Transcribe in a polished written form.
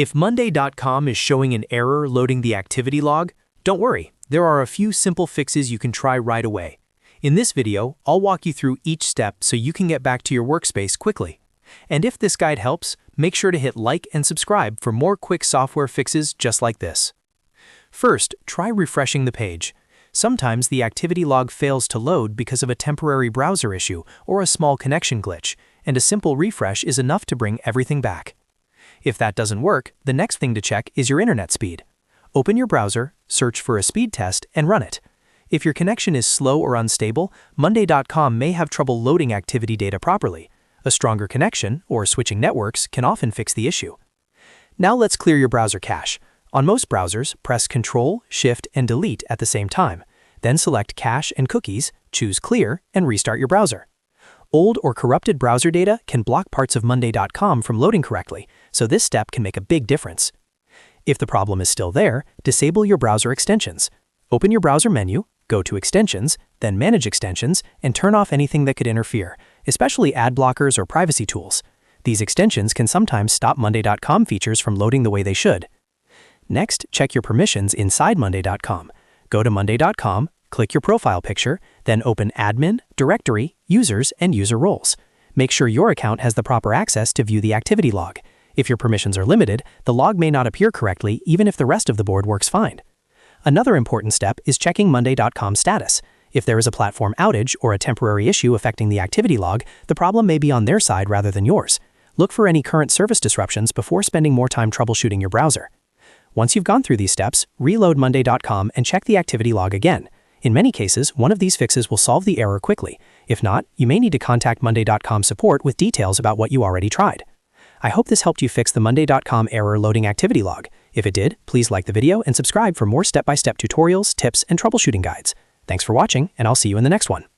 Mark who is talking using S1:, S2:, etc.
S1: If Monday.com is showing an error loading the activity log, don't worry, there are a few simple fixes you can try right away. In this video, I'll walk you through each step so you can get back to your workspace quickly. And if this guide helps, make sure to hit like and subscribe for more quick software fixes just like this. First, try refreshing the page. Sometimes the activity log fails to load because of a temporary browser issue or a small connection glitch, and a simple refresh is enough to bring everything back. If that doesn't work, the next thing to check is your internet speed. Open your browser, search for a speed test, and run it. If your connection is slow or unstable, Monday.com may have trouble loading activity data properly. A stronger connection, or switching networks, can often fix the issue. Now let's clear your browser cache. On most browsers, press Ctrl, Shift, and Delete at the same time. Then select Cache and Cookies, choose Clear, and restart your browser. Old or corrupted browser data can block parts of Monday.com from loading correctly, so this step can make a big difference. If the problem is still there, disable your browser extensions. Open your browser menu, go to Extensions, then Manage Extensions, and turn off anything that could interfere, especially ad blockers or privacy tools. These extensions can sometimes stop Monday.com features from loading the way they should. Next, check your permissions inside Monday.com. Go to Monday.com, click your profile picture, then open Admin, Directory, Users, and User Roles. Make sure your account has the proper access to view the activity log. If your permissions are limited, the log may not appear correctly even if the rest of the board works fine. Another important step is checking Monday.com's status. If there is a platform outage or a temporary issue affecting the activity log, the problem may be on their side rather than yours. Look for any current service disruptions before spending more time troubleshooting your browser. Once you've gone through these steps, reload Monday.com and check the activity log again. In many cases, one of these fixes will solve the error quickly. If not, you may need to contact Monday.com support with details about what you already tried. I hope this helped you fix the Monday.com error loading activity log. If it did, please like the video and subscribe for more step-by-step tutorials, tips, and troubleshooting guides. Thanks for watching, and I'll see you in the next one.